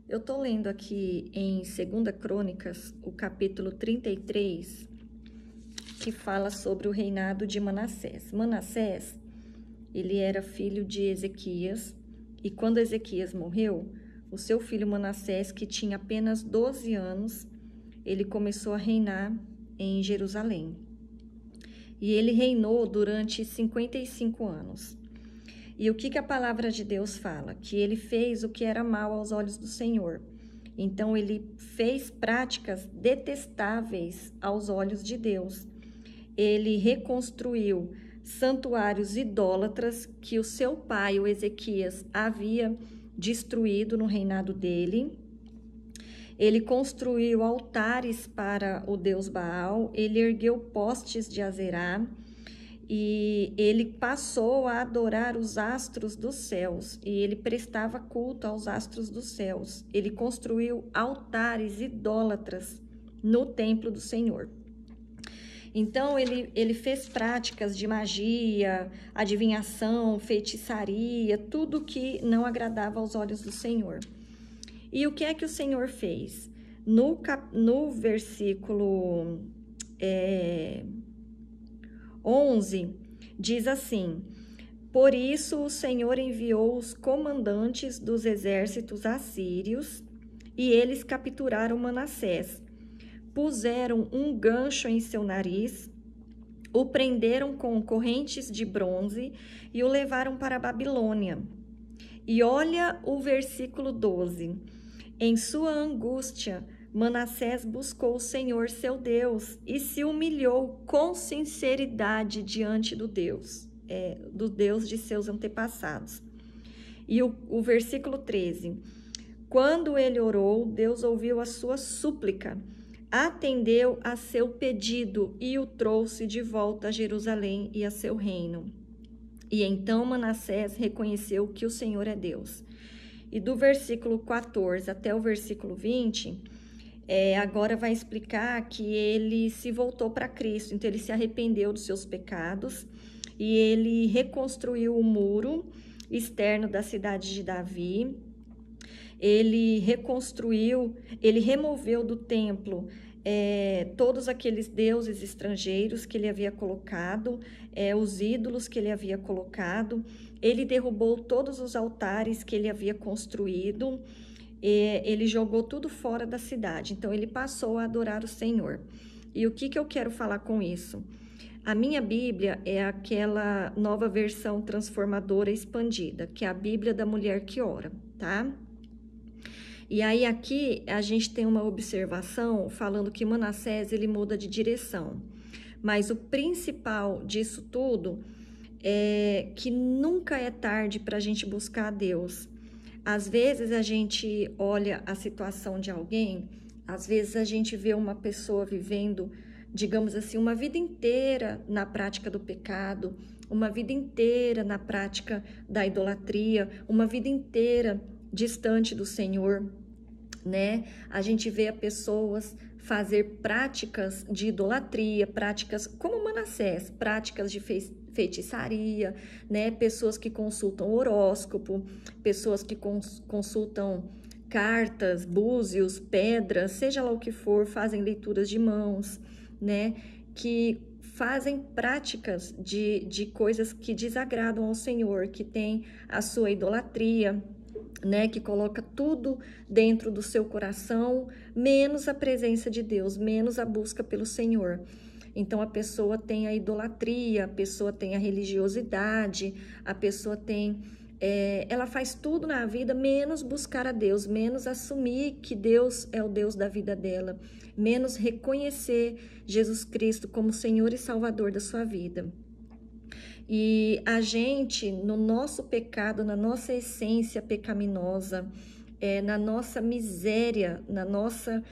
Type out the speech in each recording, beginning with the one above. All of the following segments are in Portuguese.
Eu tô lendo aqui em 2 Crônicas, o capítulo 33, que fala sobre o reinado de Manassés. Manassés, ele era filho de Ezequias, e quando Ezequias morreu, o seu filho Manassés, que tinha apenas 12 anos, ele começou a reinar em Jerusalém. E ele reinou durante 55 anos. E o que a palavra de Deus fala? Que ele fez o que era mal aos olhos do Senhor. Então, ele fez práticas detestáveis aos olhos de Deus. Ele reconstruiu santuários idólatras que o seu pai, o Ezequias, havia destruído no reinado dele. Ele construiu altares para o deus Baal, ele ergueu postes de Azerá, e ele passou a adorar os astros dos céus, e ele prestava culto aos astros dos céus. Ele construiu altares idólatras no templo do Senhor. Então, ele fez práticas de magia, adivinhação, feitiçaria, tudo que não agradava aos olhos do Senhor. E o que é que o Senhor fez? No versículo 11, diz assim: Por isso o Senhor enviou os comandantes dos exércitos assírios, e eles capturaram Manassés. Puseram um gancho em seu nariz, o prenderam com correntes de bronze e o levaram para a Babilônia. E olha o versículo 12. Em sua angústia, Manassés buscou o Senhor seu Deus e se humilhou com sinceridade diante do Deus de seus antepassados. E o versículo 13. Quando ele orou, Deus ouviu a sua súplica, atendeu a seu pedido e o trouxe de volta a Jerusalém e a seu reino. E então Manassés reconheceu que o Senhor é Deus. E do versículo 14 até o versículo 20, agora vai explicar que ele se voltou para Cristo. Então, ele se arrependeu dos seus pecados e ele reconstruiu o muro externo da cidade de Davi. Ele removeu do templo todos aqueles deuses estrangeiros que ele havia colocado, os ídolos que ele havia colocado. Ele derrubou todos os altares que ele havia construído, ele jogou tudo fora da cidade. Então, ele passou a adorar o Senhor. E o que eu quero falar com isso? A minha Bíblia é aquela nova versão transformadora expandida, que é a Bíblia da mulher que ora, tá? E aí aqui a gente tem uma observação falando que Manassés ele muda de direção. Mas o principal disso tudo é que nunca é tarde para a gente buscar a Deus. Às vezes a gente olha a situação de alguém, às vezes a gente vê uma pessoa vivendo, digamos assim, uma vida inteira na prática do pecado, uma vida inteira na prática da idolatria, uma vida inteira distante do Senhor, né? A gente vê pessoas fazer práticas de idolatria, práticas como Manassés, práticas de feitiçaria, né? Pessoas que consultam horóscopo, pessoas que consultam cartas, búzios, pedras, seja lá o que for, fazem leituras de mãos, né? Que fazem práticas de coisas que desagradam ao Senhor, que tem a sua idolatria, né, que coloca tudo dentro do seu coração, menos a presença de Deus, menos a busca pelo Senhor. Então, a pessoa tem a idolatria, a pessoa tem a religiosidade, a pessoa tem... ela faz tudo na vida, menos buscar a Deus, menos assumir que Deus é o Deus da vida dela, menos reconhecer Jesus Cristo como Senhor e Salvador da sua vida. E a gente, no nosso pecado, na nossa essência pecaminosa, na nossa miséria, na nossa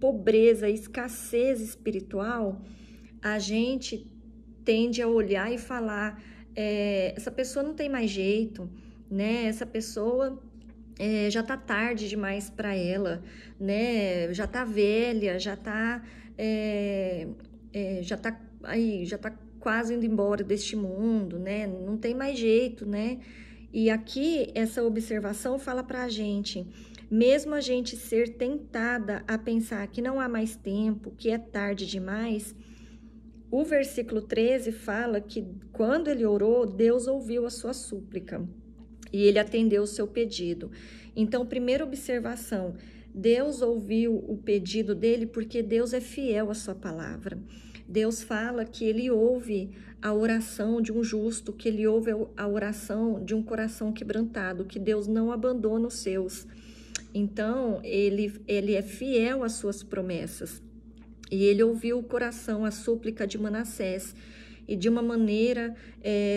pobreza, escassez espiritual, a gente tende a olhar e falar, essa pessoa não tem mais jeito, né? Essa pessoa já tá tarde demais para ela, né? Já tá velha, já tá aí, já tá quase indo embora deste mundo, né? Não tem mais jeito, né? E aqui, essa observação fala para a gente, mesmo a gente ser tentada a pensar que não há mais tempo, que é tarde demais, o versículo 13 fala que quando ele orou, Deus ouviu a sua súplica e ele atendeu o seu pedido. Então, primeira observação, Deus ouviu o pedido dele porque Deus é fiel à sua palavra. Deus fala que ele ouve a oração de um justo, que ele ouve a oração de um coração quebrantado, que Deus não abandona os seus. Então, ele é fiel às suas promessas. E ele ouviu o coração, a súplica de Manassés, e de uma maneira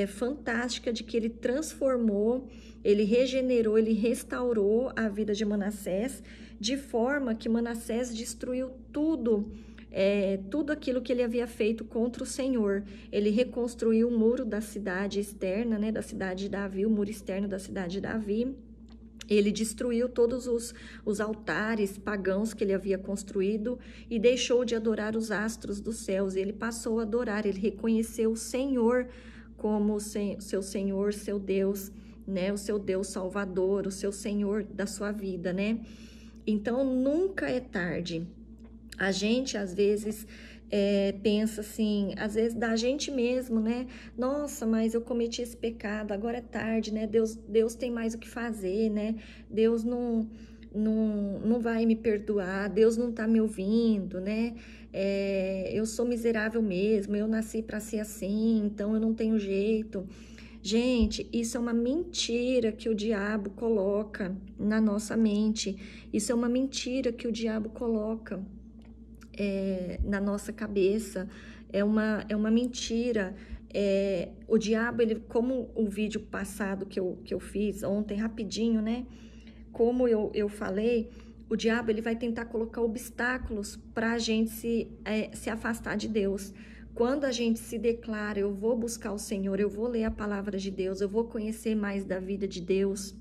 fantástica de que ele transformou, ele regenerou, ele restaurou a vida de Manassés, de forma que Manassés destruiu tudo aquilo que ele havia feito contra o Senhor. Ele reconstruiu o muro da cidade externa, né, da cidade de Davi, o muro externo da cidade de Davi. Ele destruiu todos os altares pagãos que ele havia construído e deixou de adorar os astros dos céus. Ele passou a adorar, ele reconheceu o Senhor como seu Senhor, seu Deus, né, o seu Deus Salvador, o seu Senhor da sua vida, né? Então, nunca é tarde. A gente, às vezes, pensa assim, às vezes da gente mesmo, né? Nossa, mas eu cometi esse pecado, agora é tarde, né? Deus tem mais o que fazer, né? Deus não vai me perdoar, Deus não tá me ouvindo, né? Eu sou miserável mesmo, eu nasci para ser assim, então eu não tenho jeito. Gente, isso é uma mentira que o diabo coloca na nossa mente. Isso é uma mentira que o diabo coloca na nossa cabeça. É uma mentira. O diabo, ele, como o vídeo passado que eu fiz ontem, rapidinho, né? Como eu falei, o diabo ele vai tentar colocar obstáculos para a gente se afastar de Deus. Quando a gente se declara, eu vou buscar o Senhor, eu vou ler a palavra de Deus, eu vou conhecer mais da vida de Deus,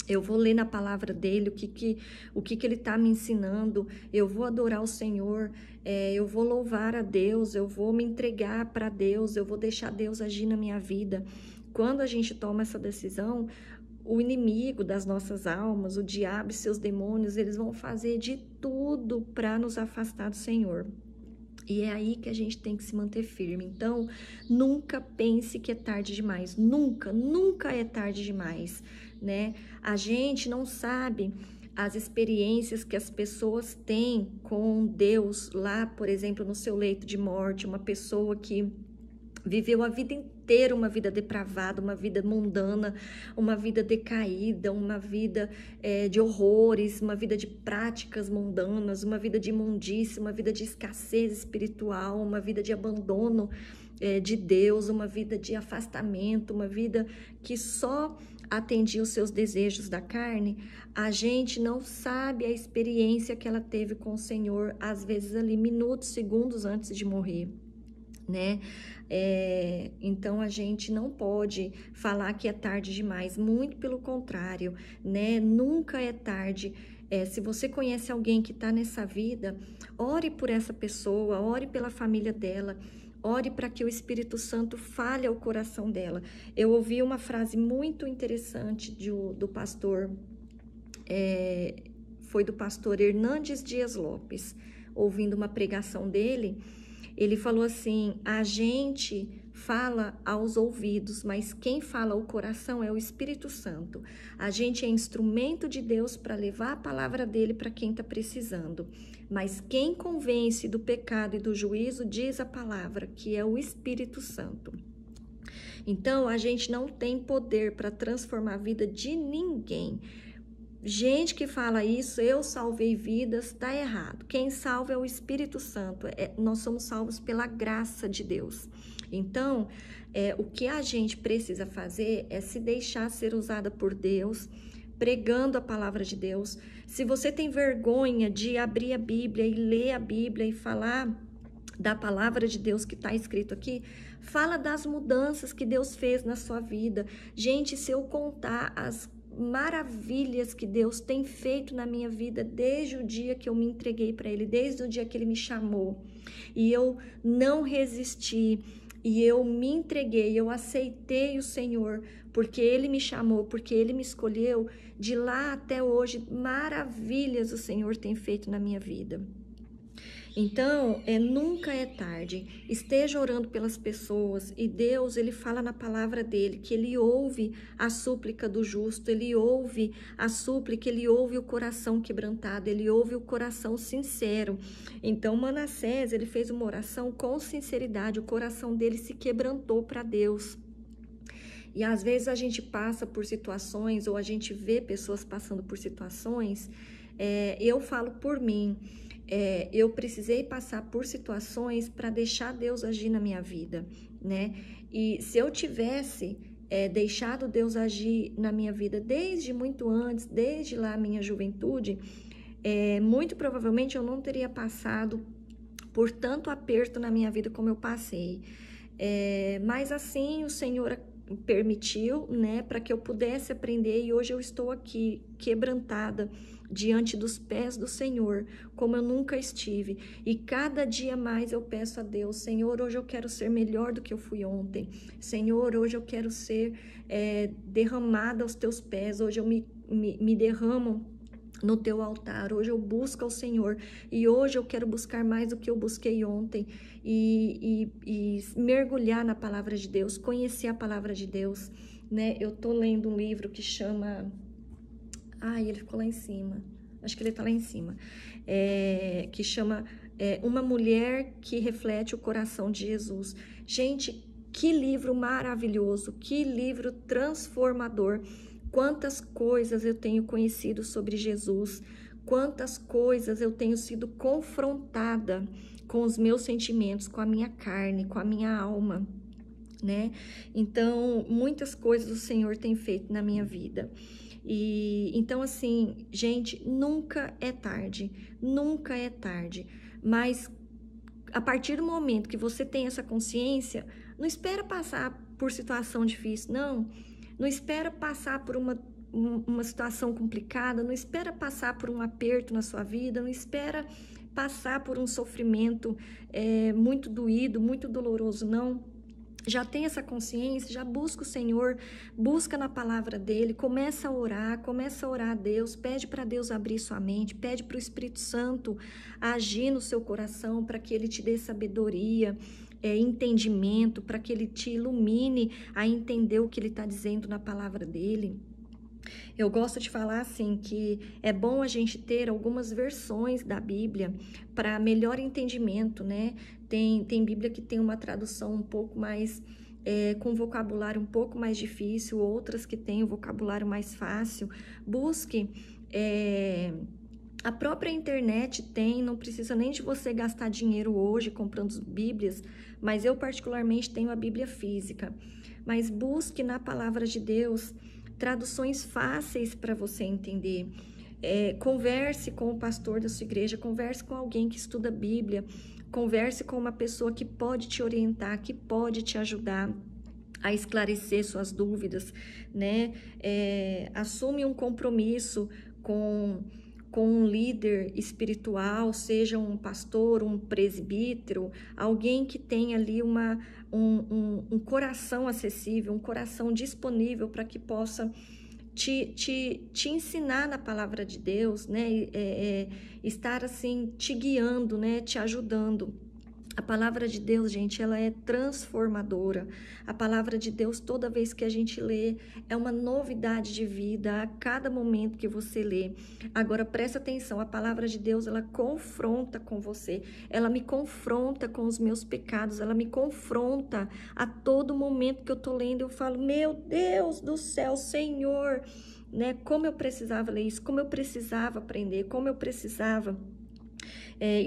eu vou ler na palavra dele o que ele está me ensinando, eu vou adorar o Senhor, eu vou louvar a Deus, eu vou me entregar para Deus, eu vou deixar Deus agir na minha vida. Quando a gente toma essa decisão, o inimigo das nossas almas, o diabo e seus demônios, eles vão fazer de tudo para nos afastar do Senhor. E é aí que a gente tem que se manter firme. Então, nunca pense que é tarde demais. Nunca, nunca é tarde demais, né? A gente não sabe as experiências que as pessoas têm com Deus lá, por exemplo, no seu leito de morte. Uma pessoa que viveu a vida inteira uma vida depravada, uma vida mundana, uma vida decaída, uma vida de horrores, uma vida de práticas mundanas, uma vida de imundícia, uma vida de escassez espiritual, uma vida de abandono de Deus, uma vida de afastamento, uma vida que só atendia os seus desejos da carne. A gente não sabe a experiência que ela teve com o Senhor, às vezes ali minutos, segundos antes de morrer, né? Então a gente não pode falar que é tarde demais, muito pelo contrário, né? Nunca é tarde. Se você conhece alguém que está nessa vida, ore por essa pessoa, ore pela família dela, ore para que o Espírito Santo fale ao coração dela. Eu ouvi uma frase muito interessante do pastor, foi do pastor Hernandes Dias Lopes, ouvindo uma pregação dele. Ele falou assim: a gente fala aos ouvidos, mas quem fala ao coração é o Espírito Santo. A gente é instrumento de Deus para levar a palavra dele para quem está precisando. Mas quem convence do pecado e do juízo, diz a palavra, que é o Espírito Santo. Então, a gente não tem poder para transformar a vida de ninguém. Gente que fala isso, eu salvei vidas, tá errado. Quem salva é o Espírito Santo. Nós somos salvos pela graça de Deus. Então, o que a gente precisa fazer é se deixar ser usada por Deus, pregando a palavra de Deus. Se você tem vergonha de abrir a Bíblia e ler a Bíblia e falar da palavra de Deus que está escrito aqui, fala das mudanças que Deus fez na sua vida. Gente, se eu contar as maravilhas que Deus tem feito na minha vida desde o dia que eu me entreguei para Ele, desde o dia que Ele me chamou, e eu não resisti, e eu me entreguei, eu aceitei o Senhor, porque Ele me chamou, porque Ele me escolheu, de lá até hoje, maravilhas o Senhor tem feito na minha vida. Então, nunca é tarde. Esteja orando pelas pessoas e Deus, Ele fala na palavra dele que Ele ouve a súplica do justo, Ele ouve a súplica, Ele ouve o coração quebrantado, Ele ouve o coração sincero. Então, Manassés, ele fez uma oração com sinceridade, o coração dele se quebrantou para Deus. E às vezes a gente passa por situações ou a gente vê pessoas passando por situações, eu falo por mim, eu precisei passar por situações para deixar Deus agir na minha vida, né? E se eu tivesse deixado Deus agir na minha vida desde muito antes, desde lá a minha juventude, muito provavelmente eu não teria passado por tanto aperto na minha vida como eu passei. Mas assim o Senhor permitiu, né, para que eu pudesse aprender, e hoje eu estou aqui quebrantada diante dos pés do Senhor, como eu nunca estive, e cada dia mais eu peço a Deus, Senhor, hoje eu quero ser melhor do que eu fui ontem, Senhor, hoje eu quero ser derramada aos teus pés, hoje eu me derramo no teu altar, hoje eu busco ao Senhor, e hoje eu quero buscar mais do que eu busquei ontem, e mergulhar na palavra de Deus, conhecer a palavra de Deus, né? Eu tô lendo um livro que chama... Ai, ele ficou lá em cima, acho que ele tá lá em cima, que chama Uma Mulher que Reflete o Coração de Jesus. Gente, que livro maravilhoso, que livro transformador. Quantas coisas eu tenho conhecido sobre Jesus, quantas coisas eu tenho sido confrontada com os meus sentimentos, com a minha carne, com a minha alma, né? Então, muitas coisas o Senhor tem feito na minha vida. E então, assim, gente, nunca é tarde, mas a partir do momento que você tem essa consciência, não espera passar por situação difícil, não espera passar por uma situação complicada, não espera passar por um aperto na sua vida, não espera passar por um sofrimento muito doído, muito doloroso, não. Já tem essa consciência, já busca o Senhor, busca na palavra dele, começa a orar a Deus, pede para Deus abrir sua mente, pede para o Espírito Santo agir no seu coração, para que ele te dê sabedoria, entendimento, para que ele te ilumine a entender o que ele está dizendo na palavra dele. Eu gosto de falar assim que é bom a gente ter algumas versões da Bíblia para melhor entendimento, né? Tem Bíblia que tem uma tradução um pouco mais, com vocabulário um pouco mais difícil, outras que tem o vocabulário mais fácil. Busque, a própria internet tem, não precisa nem de você gastar dinheiro hoje comprando Bíblias, mas eu particularmente tenho a Bíblia física. Mas busque na palavra de Deus traduções fáceis para você entender. Converse com o pastor da sua igreja, converse com alguém que estuda Bíblia, converse com uma pessoa que pode te orientar, que pode te ajudar a esclarecer suas dúvidas, né? Assume um compromisso com um líder espiritual, seja um pastor, um presbítero, alguém que tenha ali um coração acessível, um coração disponível para que possa te ensinar na palavra de Deus, né? Estar assim te guiando, né? Te ajudando. A palavra de Deus, gente, ela é transformadora. A palavra de Deus, toda vez que a gente lê, é uma novidade de vida a cada momento que você lê. Agora, presta atenção, a palavra de Deus, ela confronta com você. Ela me confronta com os meus pecados, ela me confronta a todo momento que eu tô lendo. Eu falo, meu Deus do céu, Senhor, né? Como eu precisava ler isso, como eu precisava aprender, como eu precisava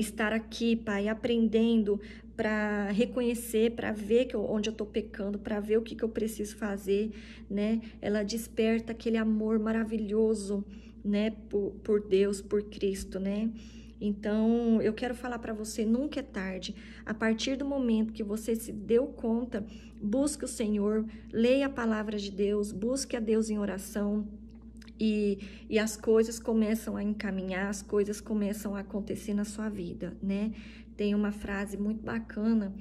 estar aqui, Pai, aprendendo para reconhecer, para ver onde eu estou pecando, para ver o que eu preciso fazer, né? Ela desperta aquele amor maravilhoso, né? Por Deus, por Cristo, né? Então, eu quero falar para você, nunca é tarde. A partir do momento que você se deu conta, busque o Senhor, leia a palavra de Deus, busque a Deus em oração, e as coisas começam a encaminhar, as coisas começam a acontecer na sua vida, né? Tem uma frase muito bacana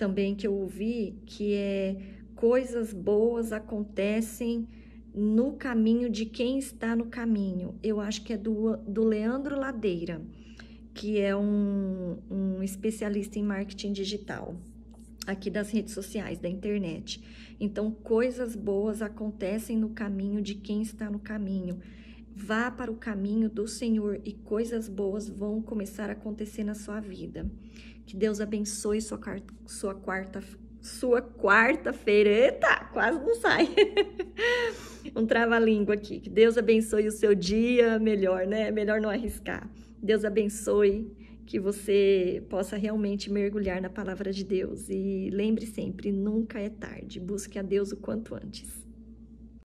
também que eu ouvi, que é coisas boas acontecem no caminho de quem está no caminho. Eu acho que é do Leandro Ladeira, que é um especialista em marketing digital, aqui das redes sociais, da internet. Então, coisas boas acontecem no caminho de quem está no caminho. Vá para o caminho do Senhor e coisas boas vão começar a acontecer na sua vida. Que Deus abençoe sua quarta-feira. Eita, quase não sai. Um trava-língua aqui. Que Deus abençoe o seu dia, melhor, né? Melhor não arriscar. Deus abençoe, que você possa realmente mergulhar na palavra de Deus. E lembre sempre, nunca é tarde. Busque a Deus o quanto antes.